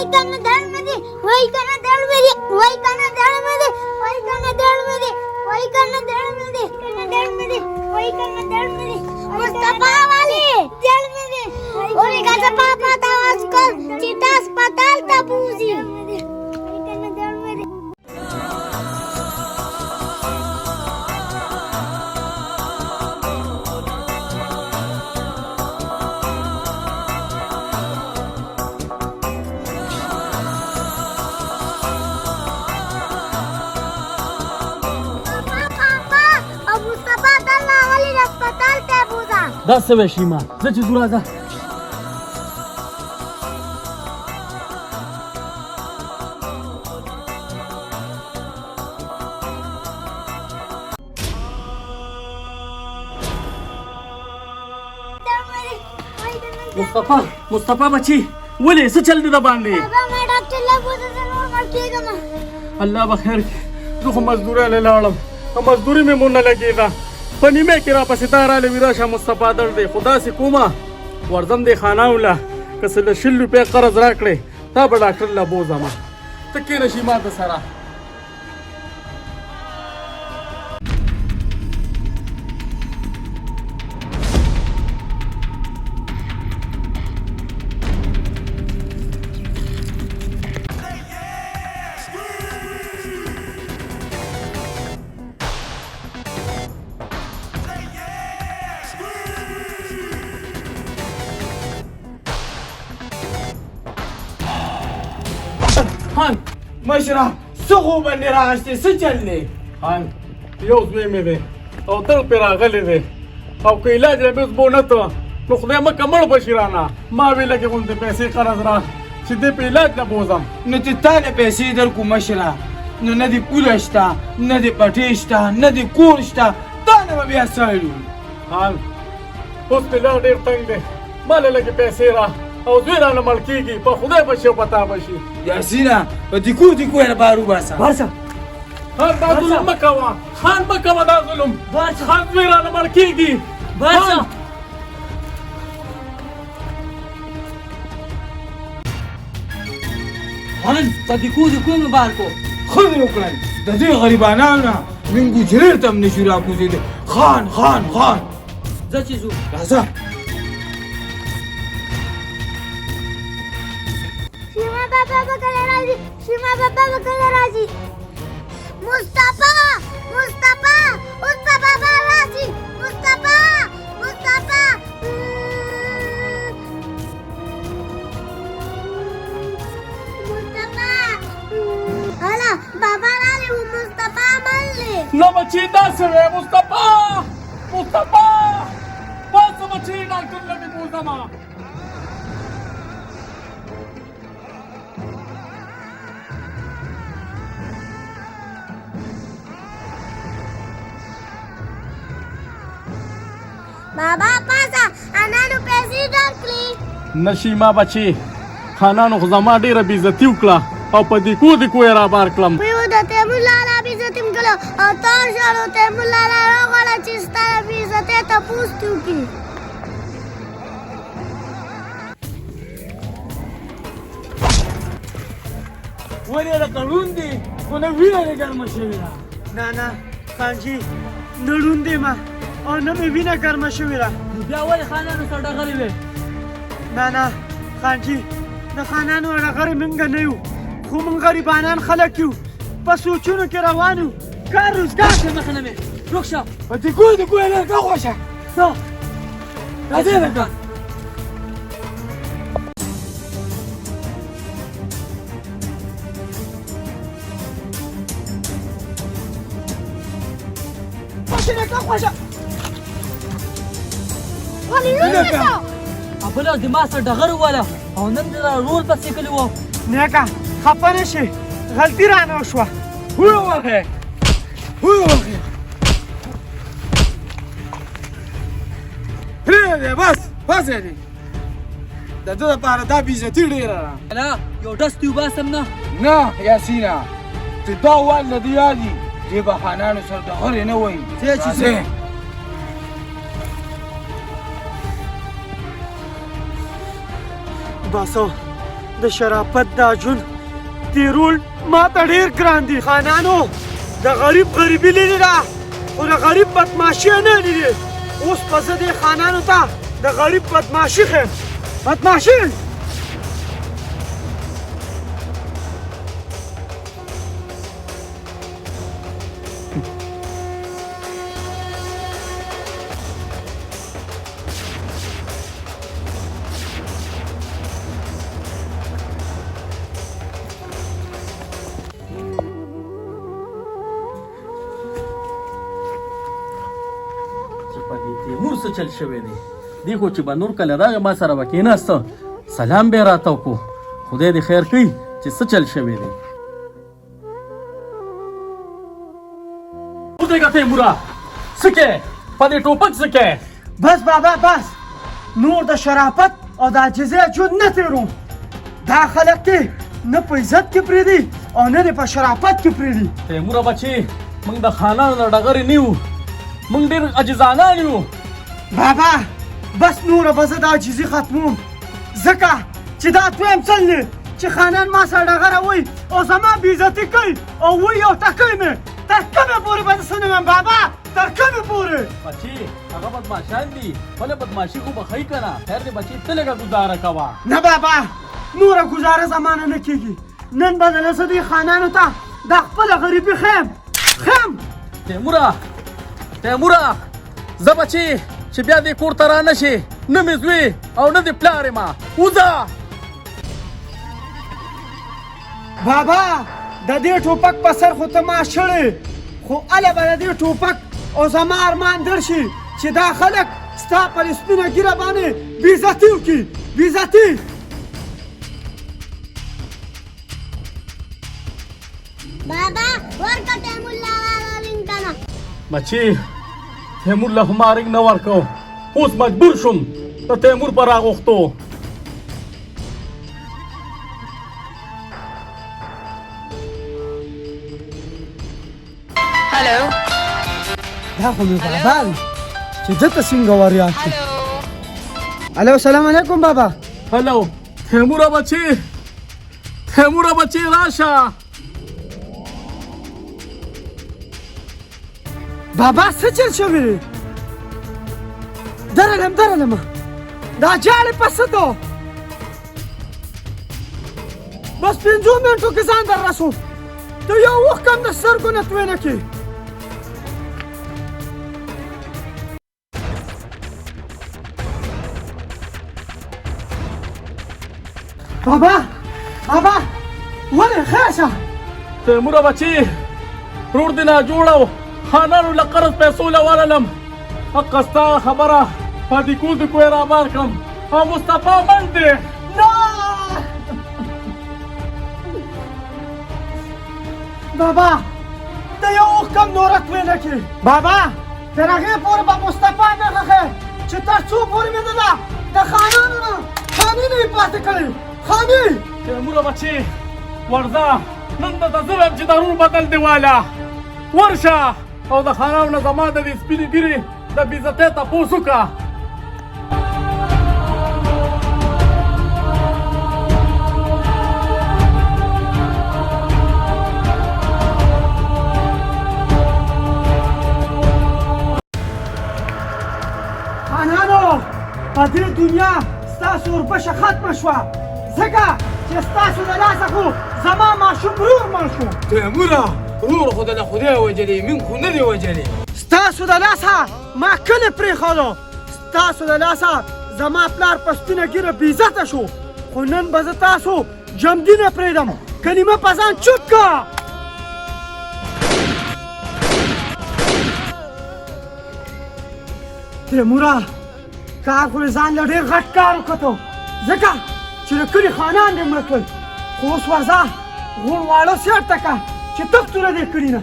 وای کنه دړمدي وای کنه دړمدي وای کنه دړمدي وای کنه دړمدي وای کنه دړمدي کنه دړمدي وای کنه دړمدي مصطفی वाली دړمدي ओरे गाचा पापा ता आजकल चिता अस्पताल ता पूजी वای کنه دړمدي دا څه وی شیما زه چې ځو راځه مصطفی بچی ولې څه چل دی د باندې الله به خیر کړي زه خو مزدورۍ له لاړم مزدوري مې مون نه لګېده په نیمه کې راپسې تا راله وي راشه مصطفی در دی خو داسې کومه ورځم دی خانه وله که څه له 100 روپۍ قرض راکړې تا به ډاکټر له بوځمه ته کښېنه شي ما د سره خان مشره څه خو باندې راغستې څه چل دی خان یو زوی مې دی او تل پرې راغلی دی او که علاج یې بېس بونه ته نو خدای مکه مړ به شي رانه ما وې لږې غوندې پیسې قرض را چې دې په علاج نه بوځم نو چې تا له پیسې درکو مشره نو نه دې پوله شته نه دې پټې شته نه دې کور شته تا نه به بیا څاړو خان اوس مې لا ډېر تنګ دی ما له لږې پیسې را او زوی رانه مړ کېږي په خدای به شي او په تا به شي یاسینه په دیکو دیکو یې بار وباسه ورشه خان دا ظلم مه کوه خان مه کوه دا ظلم خان زوی رانه مړ کېږي ورشه خان په دیکو مې بار کو ښه دې وکړل د دې غریبانو نه من ګوجرې ته هم نشو راکوزېدی خان خان خان زه چې ځو راځه شیما بابا بکله راځي شیما بابا بکله راځي مصطفی مصطفی بابا راځي مصطفی هلا بابا راځي مصطفی ملي نه بچی داسې وی مصطفی باسه بچی ډاکټر له دې بوځمه بابا پاسه انانو پیسې درکړي نشیما بچی خانانو خو زما ډېره بېعزتي وکړه او په دیکو یې رابار کړم ویو د تیمور لالا بېعزتي م کړه او تا شالو تیمور لالا راغواړه چې ستا د بېعزتۍ تپوس دې وکړي ولې لکه ړوند دی خو نه وینه یې ګرمه شوې ده نه خانجي نه ړوند یم او نه مې وینه ګرمه شوې ده بیا ولې خانانو سره ډغرې وې نه خانجي د خانانو ډغرې موږ نه یو خو موږ غریبانان خلک یو په سوچونو کې روان یو کار روزګار شه مخه نه مې روک شه په دیکو یې لرګه خوشه څه راځئ لږه خپله د ما سره ډغر وواله او نن دې را رول پسې کلي وو نیکه خفه نه شي غلطي رانه وشوه ووهې پرېږدې بس یې دې د ده دپاره دا بېعزتي ډېره ده لا یو ډس دې وباسم نه یاسینه چې دا وال نه دې یادي دې بهانانو سره ډغر یې نه وایي راځئ باسو د شرافت دا ژوند تیرول ما ته ډېر ګران دي. خانانو د غریب غریبي لیدې ده خو د غریب بدماشي نه لیدې. اوس به زه دې خانانو ته د غریب بدماشي ښیم. بدماشي تیمور څه چل شوی دی؟ دی خو چې به نور کله راغی ما سره به کېناسته سلام به یې راته وکړو. خدای دې خیر کړي چې څه چل شوی دی. ودرېږه تیموره، څه کوې؟ په دې ټوپک څه کوې؟ بس بابا بس، نور د شرافت او د عاجزۍ ژوند نه تېروم. دا خلک دې نه په عزت کې پرېږدي او نه دې په شرافت کې پرېږدي. تیموره بچې، موږ د خانانو د ډغرې نه یو، موږ ډېر عاجزانان یو. بابا بس نوره به زه د عاجزي ختموم، ځکه چې دا دویم ځل دی چې خانان ما سره ډغره وایي او زما بېعزتي کوي او وایي او ټکوي مې. تر کومې پورې به زه څه نه وایم بابا؟ تر کومې پورې؟ بچې هغه بدماشان دي، خپله بدماشي خو به ښایي که نه. خیر دی بچې، ته لږه ګزاره کوه. نه بابا، نوره ګزاره زمانه نه کېږي. نن به دله زه دې خانانو ته دا خپله غریبي ښیم. تیموره زه بچې چې بیا دې کور ته را نه شې، نه مې زوی او نه دې پلار یم. وځه بابا، د دې ټوپک په سر خو ته ما شړې، خو هله به د دې ټوپک او زما ارمان در شي چې دا خلک ستا پر سپینه ږیره باندې بېعزتي وکړي. بېعزتي بابا ورکه تیمور لالا رنګ کنه. بچې تیمور له خو ما رنګ نه ورکو، اوس مجبور شوم د تیمور په راغوښتو. دا خو مې بابا دی چې ده ته څنګه وریاد شو. الو سلام علیکم بابا. هلو تیموره بچې، تیموره بچې راشه. بابا څه چل شوی دی؟ درغلم دا جاړې په څه دو؟ بس 5 منټو کې ځان در رسو. ته یو وخت هم د سترګو نه توی نه کړې. بابا ولې خیر شه؟ تیموره بچې، رور دې ناجوړه و، خانانو له قرض پیسو له ورلم. حقه ستا خبره په دې کور دې کوی رابار کړم او مصطفی بند دی. نه بابا، ته یو وخت هم نوره توی نه کړې. بابا تر هغې پورې به مصطفی نه ښخې چې تر څو پورې مې نه ده د خانانو نه خاني نه وي پاتې کړې. خاني تیموره بچې ورځه، نن درته زه وایم چې د رور بدل دې واله. ورشه او د خانانو نه زما د دې سپینې ږیرې د بېعزتۍ تپوس وکړه. خانانو، په دې دنیا ستاسو وربشه ختمه شوه، ځکه چې ستاسو د لاسه خو زما ماشوم رور مړ شو. تیموره رور خو د خدای وجلې، من خو نه دی وجلې. ستاسو د لاسه ما کلی پرېښودو، ستاسو د لاسه زما پلار په سپینه ږیره بېعزته شو، خو نن به زه تاسو جمدي نه پرېږدم. کلمه په ځان چوت کړه. تیموره کار خو ځان له ډېر غټ کار وکړو، ځکه چې د کلي خانان دې مړه کړل. خو اوس ورځه غوڼ واړه سیټ ته کړه چې تختونه دې کړي نه.